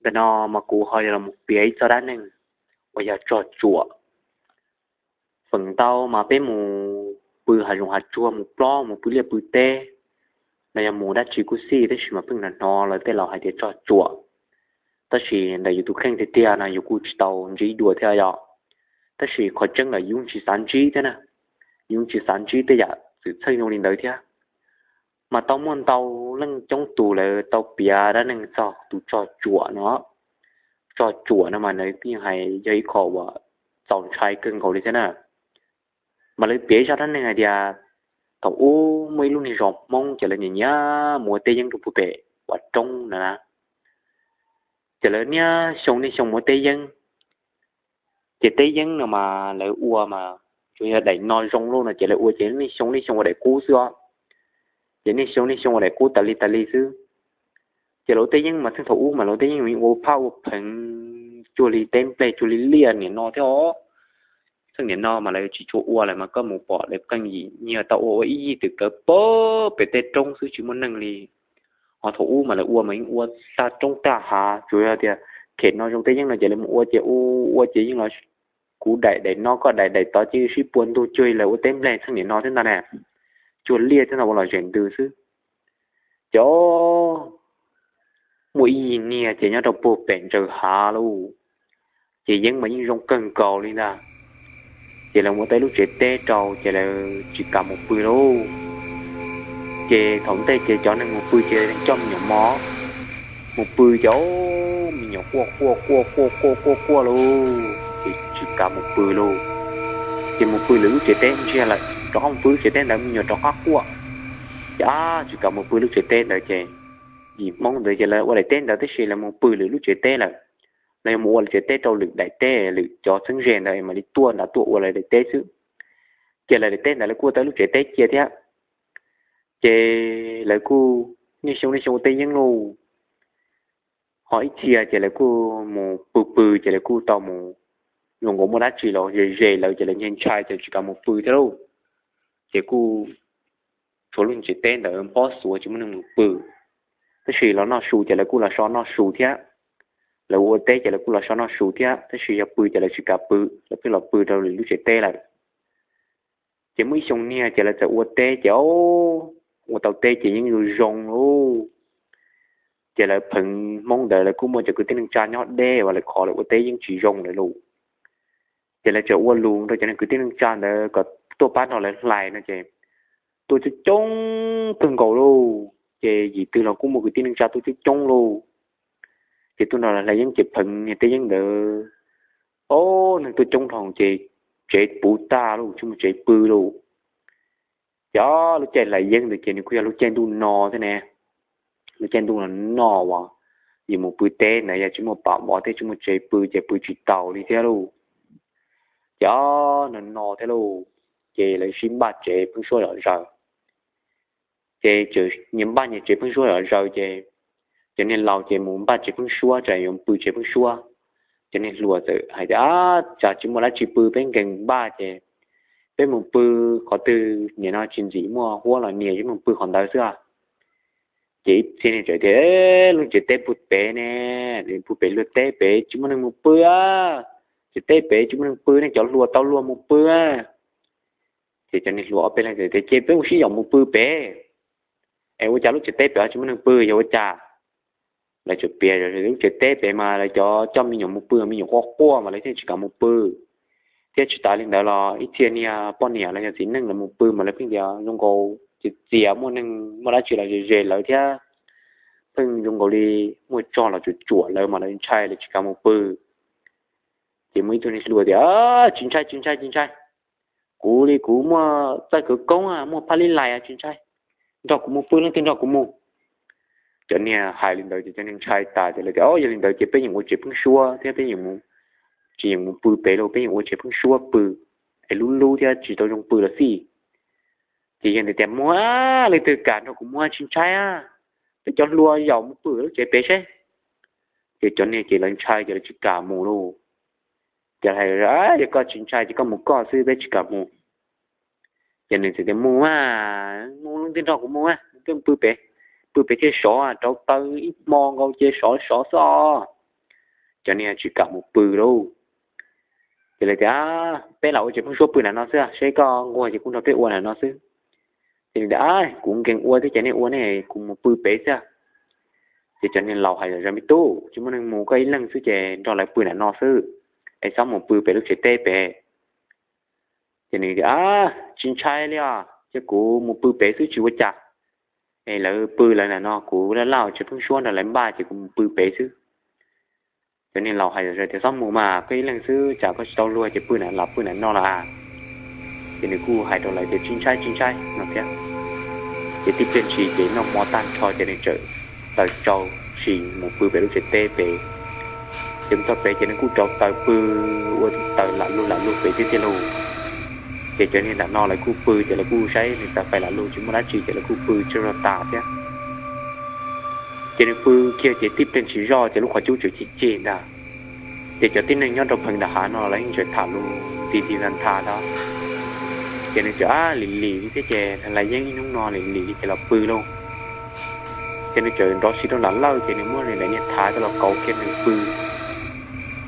แต่นอมากูหอยเราหมุกเปียcho đá nâng bây giờ trò chùa phần tao mà bé mù bự hạt dùng hạt chua mù plo mù bự liệp bự tê là nhà mù đã chỉ cú xì thế chỉ mà phưng là nó là tê lò hay để trò chùa ta chỉ làอยู่tu khen thế tia làอยู่กูtàu chỉ đùa theo giờ ta chỉ khó chân là dùng chỉ sản chỉ thế nè dùng chỉ sản chỉ thế giờ sự xây nông linh đời thế mà tao muốn tao lưng trong tù là tao bia đã nâng sao tu trò chùa nó trò chùa nó mà nơiที่ให้ยัยขอว่าสองชายเกินเขาเลยใช่ไหมmà lấy bia cho hắn này dia cậu ô mấy lúc này rộp mong chờ lên nhá mùa tây dân thuộc bể và trong nè chờ lên nhá sống đi sống mùa tây dân chờ tây dân nào mà lấy ua mà chủ yếu đẩy non rong luôn là chờ lấy ua chờ đi sống ở đây cũ xưa chờ đi sống ở đây cũ tali xứ chờ lối tây dân mà thằng thủ mà lối tây dân mình ô phao phẳng chùa li tem play chùa li liền này nó theoซึ่งเนี่ยนอมาเลยชิชัวอ้วอะไรมาก็หมูปอดเลยกันยี่เนี่ยตาโอ้ยตึกเกอโป๊ะไปเตะตรงซื้อชิมันนั่งลีhọ thủ mà làอ้วmìnhอ้วta trong ta hà chủ yếu thì kể nó trong thế nhưng là chỉ là mộtอ้วchỉอ้วchỉ nhưng là cú đại nó có đại to chứ ship buôn tôi chơi làอ้วtem lênซึ่งเนี่ยนอthế nào nè chuột lia thế nào bọn là chuyển từ xứ cho mỗiเนี่ยchỉ nhớ đầu bộ bền trời hà luôn chỉ những mấy trong cần cầu đi nè chỉ là một tay lúc trẻ té trâu chỉ là chỉ cầm một bự đâu chỉ thống tay chỉ cho nên một bự chỉ đang trong nhỏ mó một bự cháu mình nhỏ qua luôn chỉ cầm một bự luôn chỉ một bự lúc trẻ té chỉ là cho không bự trẻ té là mình nhỏ cho khác qua chỉ cầm một bự lúc trẻ té là chỉ gì mong đợi chỉ là qua đây té là tới chỉ là một bự lúc trẻ té là này mua là tết trâu lực đại tết lực cho sinh rèn này mà đi tua là tua là để tết chứ chỉ là để tết là cua tới lúc tết chia thế chỉ là cua như sống tết những luôn hỏi chia chỉ là cua một bự chỉ là cua tàu một dùng gỗ một đá chỉ là dễ là chỉ là nhân trai chỉ cả một bự thế đâu chỉ cua số lượng chỉ tết là bao số chỉ muốn một bự cái gì nó sù chỉ là cua là nó sù thế là ô tê chỉ là cũng là sao nó sụt thế thế chỉ là bự chỉ là chỉ cả bự là cái là bự đâu lúc chỉ tê lại chỉ mới xong nè chỉ là chỉ ô tê chỉ ô tàu tê chỉ những người rong luôn chỉ là phần mong đợi là cũng muốn chỉ cứ tiếng cha nhót đê và lại khó là ô tê những chỉ rong lại luôn chỉ là chỉ ô luôn thôi chỉ là cứ tiếng cha để có tôi bắt nó lại nó chỉ tôi chỉ trông từng cầu luôn chỉ gì từ là cũng một cái tiếng cha tôi chỉ trông luôn thì tôi nói là những chụp hình thì tôi những đỡ nên tôi trong phòng chị chạy bù ta luôn chung chạy bự luôn đó lúc chạy lại dân thì chị này kêu lúc chạy tôi no thế nè lúc chạy tôi là no quá vì một bự té này giờ chúng một bảo bỏ thế chúng một chạy bự chỉ tàu đi theo luôn đó nó no thế luôn chị lại xin ba chạy phân số ở rồi chị chữ những ba nhà chị phân số ở rồi chị cho nên lâu chỉ muốn bắt chỉ phân xua chạy dùng bự chỉ phân xua cho nên lùa tự hay đã chả chỉ muốn là chỉ bự bên gần ba chỉ bên một bự có từ nhà nó chuyện gì mua hoa là nhiều chứ một bự còn đỡ xưa chỉ xin này chạy thế luôn chỉ tép bút bé nè để bút bé lượt tép bé chỉ muốn một bự á chỉ tép bé chỉ muốn bự này cho lùa tao lùa một bự á thì cho nên lùa bên này để chế bé một xí dòng một bự bé em có trả lúc chỉ tép bé chỉ muốn bự rồi trả là chụp bìa rồi lúc chơi tết để mà là cho mình dùng một bữa mình dùng qua mà lấy thêm chỉ cả một bữa thế chỉ ta lên đó là ít tiền nha bao nhiêu là chỉ nâng là một bữa mà lấy bây giờ dùng cổ chỉ dẻo mua nâng mà đã chỉ là dễ lợi thế từng dùng cổ đi mua cho là chuột lợi mà lấy chai là chỉ cả một bữa thì mấy tuần này lùa thì chín chai cú đi cú mua tại cửa công mua pali lại chín chai đọc của một bữa lên tiền đọc của một cho nên hai lần đầu thì cho nên trai ta thì là giờ lần đầu chỉ biết những cái phương xua thế biết những chỉ những bự bé đâu biết những cái phương xua bự ai lu thì chỉ tôi dùng bự là gì thì hiện tại tiền mua lấy từ cả nó cũng mua chín trai để cho lúa giàu một bự nó chỉ bé chứ thì cho nên chỉ lần trai thì là chỉ cả mù luôn giờ hay rồi thì có chín trai chỉ có một con sư bé chỉ cả mù cho nên thì tiền mua luôn tiền đó cũng mua cái bự bé bự bé chơi sọ cháu tới ít mong câu chơi sọ cho nên chỉ cả một bự đâu thì là đã bé lão chỉ không số bự là nó xưa sẽ có ngồi chỉ cũng đâu biết uốn là nó xưa thì đã cũng kén uốn thì cho nên uốn này cũng một bự bé xưa thì cho nên lão hay là ra mi tu chứ mình mua cái lăng xưa chè cho lại bự là nó xưa ai xong một bự bé lúc chế tê bé cho nên đã chín chai liền chứ cũng một bự bé xưa chịu chả hay là bự là nó cũng là lão chỉ không số là lấy ba chỉ cũng bự bé xưa cho nênเราhay rồi thì xong mùa mà cái lần xưa chả có tàu lùi thì bữa này là bữa này nó là thì nếu cô hay đồ lại thì chín trái nó thế thì tiếp đến chỉ để nó mò tan cho nên trời tới trâu chỉ một bữa về lúc sẽ tê về chúng ta về cho nên cô trâu tới bữa tới lại luôn về tiếp theo luôn thì cho nên là nó lại cô bữa thì là cô say thì ta phải là luôn chúng ta chỉ là cô bữa cho nó tả thế cho nên bữa kia chỉ tiếp đến chỉ do thì lúc họ chú chỉ chê đã để cho tin này nhớ đọc phần đã há nó lấy chuyện thả luôn thì dần thả đó cho nên cho lì thế chè thành là giấy nung no lì thì là bự luôn cho nên trời đó xí đó là lâu cho nên mua này là nhận thả cho là cầu kia này bự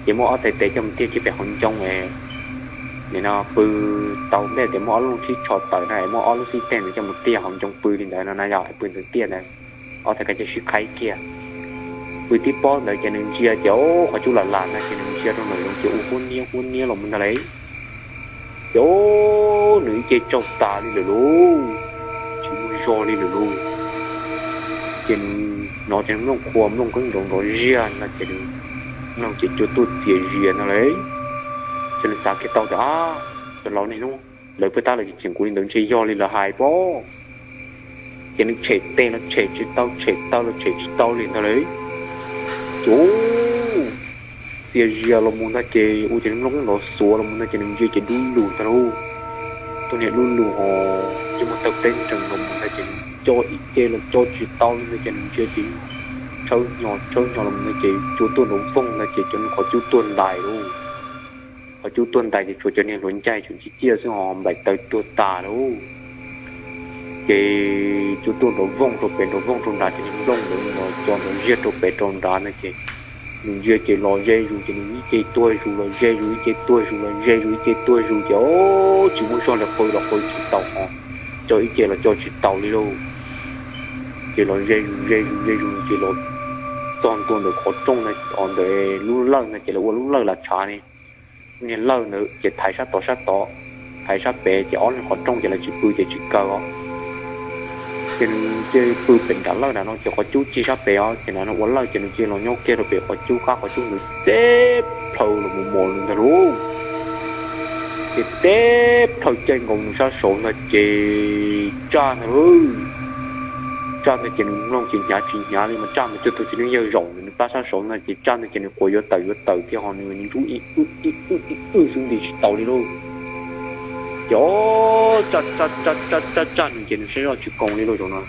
chỉ mua ở tệ trong tiêu chỉ phải hôn trong này nên nó bự tàu để mua luôn xí chọt tới này mua luôn xí tiền để cho một tia hôn trong bự thì đấy nó nhỏ bự từ tia này ở tại cái chỉ xí khai kia bữa tiếp bao đời cho nên chia chỗ họ chú là làm này cho nên chia trong nội dung chỗ hôn nia là mình lấy chỗ nữ chơi trong ta đi luôn chỉ muốn cho đi luôn trên nó trên nó khoa nó có đồng đội riêng là trên nó chỉ cho tôi tiền riêng nó lấy cho nên sao cái tàu đó cho lâu này luôn lời với ta là chỉ chuyện của những chơi do đi là hài bó cho nên chạy tên nó chạy tao là chạy tao liền nó lấy chú tiền riêng là muốn ta chơi u trên nó số là muốn ta chơi những chơi đu tao tôi này luôn họ nhưng mà thực tế trong lòng mình là cho ít chơi là cho chuyện to nên là chơi chỉ chơi nhỏ là mình chỉ chú tuần đúng phong là chỉ cho nó có chú tuần đại luôn có chú tuần đại thì chú cho nên luận trai chú chỉ chia xuống họ bảy tới tuần tà luôn thì chú tuần đúng phong rồi bên đúng phong trong đá thì mình rong được mà cho nó giết rồi bên trong đá này chỉ mình giết chỉ lo dây rồi chỉ mình chơi tuổi rồi là dây rồi chơi tuổi rồi là dây rồi chơi tuổi rồi chứ chỉ muốn cho là khôi chỉ tàu họ cho ý chơi là cho chỉ tàu đi đâu chỉ là dây rồi chỉ là toàn tuần được khó trông này còn để lú lơ này chỉ là lú lơ là chả này nên lơ nữa chỉ thái sát bé chỉ on khó trông chỉ là chỉ cờ trên chơi bự bình cả lơ là nó chỉ có chú chi sát bé thì nó quấn lơ chỉ nó chơi nó nhóc kia rồi bé có chú khác có chú người xếp thầu là một luôn luôn thì xếp thầu trên cùng sao số là chỉ cha nữa cha thì chỉ nó chỉ nhà nhưng mà cha mà cho tôi chỉ nó nhiều rộng nên ba sao số là chỉ cha thì chỉ nó quay vô tới thì họ người chú ý xuống đi tàu đi luôn chỗ cha chỉ nó sẽ ra chụp công đi luôn rồi nó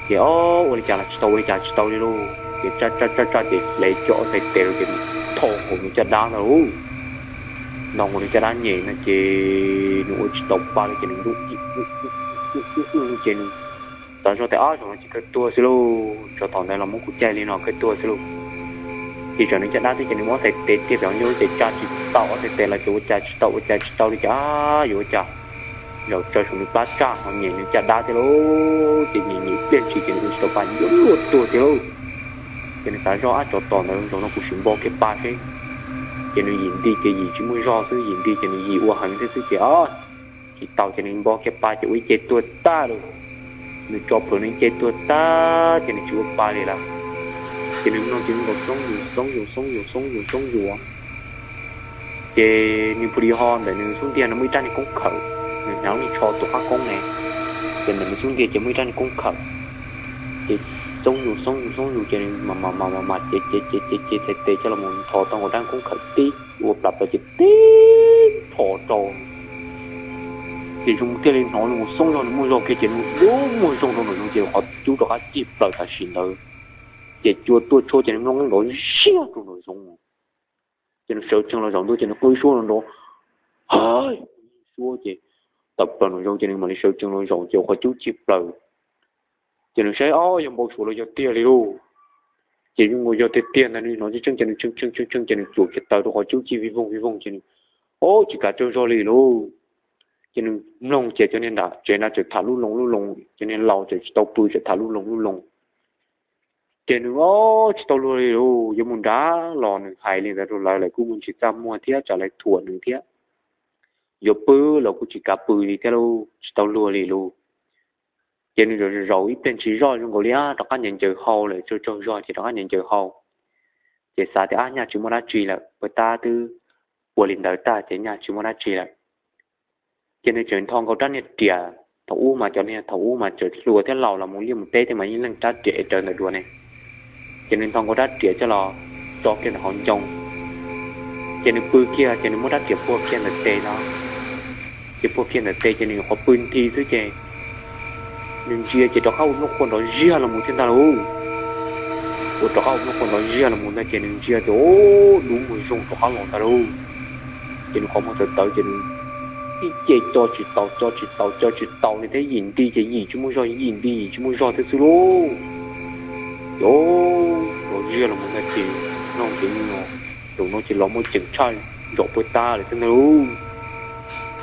thì ôi cha là chỉ tàu đi luôn thì cha thì lấy chỗ thì đều thì thô cùng cha đá đâu nòng của cha đá nhẹ là chỉ nó chỉ tàu ba là chỉ nó chỉ tao cho tao rồi chỉ cái tua xíu cho tao này là muốn cút chạy lên nó cái tua xíu thì cho nên cha đá thì chỉ muốn tết tiếp vào nhau thì cha chỉ tao thì là chỗ cha chỉ tao đi cha rồi cha rồi cho chúng nó cha họ nhảy nên cha đá thì luôn chỉ nhảy bên chỉ nó tao bán giống luôn tua thì luôn cho nên tao cho tao này cho nó cũng xuống bao cái ba thế cho nên nhìn đi cái gì chúng mới do thứ nhìn đi cho nên gì qua hàng thế thứ chỉ tao cho nên bao cái ba chỉ chơi tua ta rồi người cho phụ nữ chơi tua ta cho nên chúa ba đi làm cho nên nó chỉ có sống dù chơi như bùi hòn để nên xuống tiền nó mới ra thì cũng khẩu nên nó đi cho tụi các con này cho nên mình xuống tiền chỉ mới ra thì cũng khẩu thì sống dù cho nên mà chơi cho là một thọ tao còn đang cũng khẩu tí buộc lập là chỉ tí thọ tròn thì chúng kia lên nói là một sông rồi mua rồi cái chuyện bốn mươi sông rồi nó chỉ họ chú đó chịp lời ta xin lời để chua tôi cho cho nên nó nói xíu trong nội dung cho nên sợ trong là dòng tôi cho nó quay xuống nó hơi xua chị tập vào nội dung cho nên mà đi sợ trong nội dung cho họ chú chịp lời cho nên sẽ dùng bộ số là cho tiền đi luôn chỉ dùng ngồi vô tiền là nó chỉ chân chân chuột cái tàu đó họ chú chi vi vong chỉ ô chỉ cả cho lì luôn cho nên nông chế cho nên đã chế là chế thả lu lông cho nên lâu chế tàu bự chế thả lu lông cho nên ô chế tàu lu lì luôn giờ muốn đá lò nữa hay lên rồi lại cũng muốn chỉ tam mua thiết trả lại thua nữa thiết giờ bự là cũng chỉ cả bự thì cái lu chế tàu lu lì luôn cho nên rồi tên chỉ rồi trong cái đó các nhận chờ hậu lại cho rồi thì các nhận chờ hậu chỉ sao thì nhà chúng ta truy là người ta từ của linh đạo ta chỉ nhà chúng ta truy là cho nên chuyện thong có rất nhiều tiền thấu mà cho nên thấu mà chờ lùa theo lầu là muốn liên một tê thì mà những lần ta trẻ chờ là đùa này cho nên thong có rất tiền cho lò cho cái là hòn trông cho nên bự kia cho nên muốn rất tiền phố kia là tê nó cái phố kia là tê cho nên họ bự thi thứ chơi nên chia chỉ choเขาnóคนđó chia là một thiên ta luôn của choเขาnóคนđó chia là một cái chuyện nên chia chỗ đúng người dùng choเขาlòng ta luôn cho nên họ mới tới cho nên cái chế cho chỉ tàu thì thấy nhìn đi chỉ gì chứ muốn rồi nhìn đi chứ muốn rồi thế xíu luôn chỗ rồi chia là một cái chuyện nó chỉ nó tụi nó chỉ lo một chừng chơi rồi với ta để thế nào luôn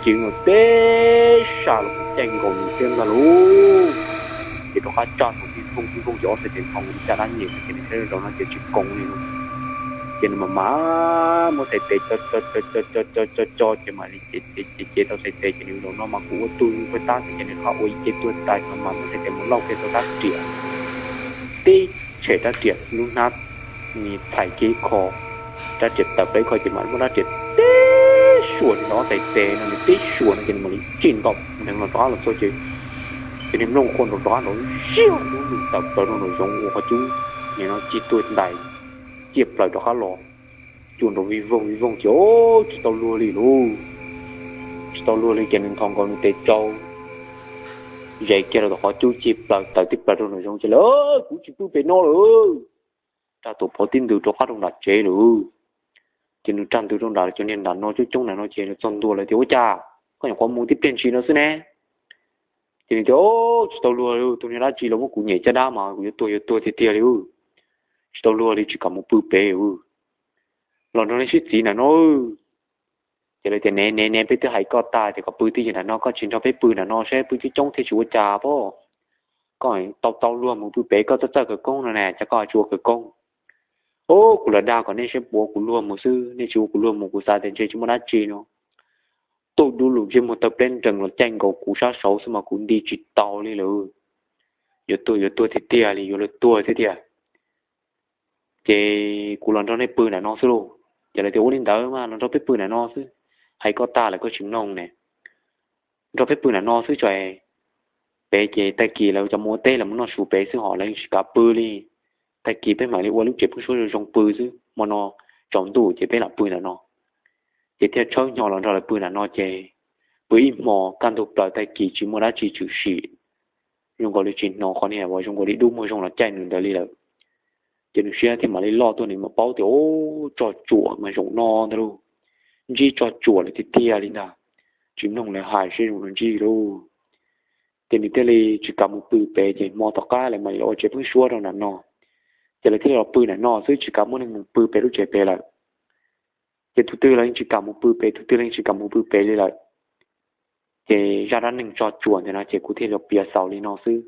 chuyện ở té sao là tranh còn xem là luôn thì nó khá chọn một cái không gió thì tiền phòng ra đã nhiều thì thế rồi nó chỉ công đi luôn cho nên mà má một thể cho cho mà chỉ tao sẽ cho nên nó mà cũng tôi với ta thì cho nên họ ôi chỉ tôi tại mà một thể một lâu cái tao đã tiền tí trẻ đã tiền luôn nát ni phải cái kho đã tiền tập đấy coi chỉ mà nó đã tiền xuân nó tại tệ nó tí xuân nó cho nên mình chín bọc nên nó đó là số chứ cho nên nông con đó nó siêu nó tập tới nó giống của chú nên nó chỉ tuổi đại tiếp lại đó khá lò chuồn đồ vi vong chỗ tao lùa lì luôn tao lùa lì cho nên thằng con tệ trâu vậy kia là họ chú chịp lại tại tiếp lại nó giống chứ lỡ cũng chỉ tôi phải nó rồi ta tụ phổ tin từ cho phát động đặt chế rồi cho nên tranh từ trong đó cho nên là nó chút chung là nó chỉ là chọn đùa là thiếu cha có những con muốn tiếp tiền chi nó xí nè cho nên chỗ tao lùa luôn tôi nói chỉ là một cụ nhảy cha đá mà tôi thì tiền luôn tao lùa thì chỉ cầm một bự bể luôn lần đó nó suýt gì là nó cho nên thì nè bây giờ hay có tài thì có bự thì là nó có chuyện cho bé bự là nó sẽ bự chứ trong thì chúa cha po coi tao lùa một bự bể có tất cái công này nè chắc có chúa cái công ô cụ là đa còn nên sẽ bố cụ luôn một sư nên chú cụ luôn một cụ sa tiền chơi chúng nó chi nó tôi đủ lũ trên một tập lên trần là tranh cầu cụ sát xấu xong mà cũng đi chỉ tàu đi rồi giờ tôi thì tia thì giờ tôi thế tia thì cụ lần đó này bự là nó sư luôn giờ này thì ôn lên tới mà nó biết bự là nó sư hay có ta là có chứng nông này nó biết bự là nó sư trời bé chị tay kỳ là cho mua tê là muốn nó sụp bé sư họ lên cả bự đi tại kỳ bên mà đi qua lúc chế bút số rồi trong bự chứ mà nó trong tủ chế bên là bự là nó chế theo cháu nhỏ là bự là nó chế bởi mò can thuộc tới tại kỳ chỉ mua đã chỉ chữ sĩ dùng gọi là chuyện nó khó này vào dùng gọi đi đúng một trong là chạy nữa đây là chế được xe thì mà đi lo tôi này mà báo thì ô trò chùa mà dùng no đâu chỉ trò chùa là thì tia đi nào chỉ nông là hại sẽ dùng gì đâu thì mình tới chỉ cầm một bự bé chế mò tóc cá lại mày lo chế bút số đâu là nó chỉ là cái là bự này nó chứ chỉ cả một mình bự bé lúc trẻ bé là chỉ thứ tư là chỉ cả một bự bé thứ tư là chỉ cả một bự bé lại chỉ ra đan mình cho chuồn thì nó chỉ cụ thể là bìa sầu lên nó chứ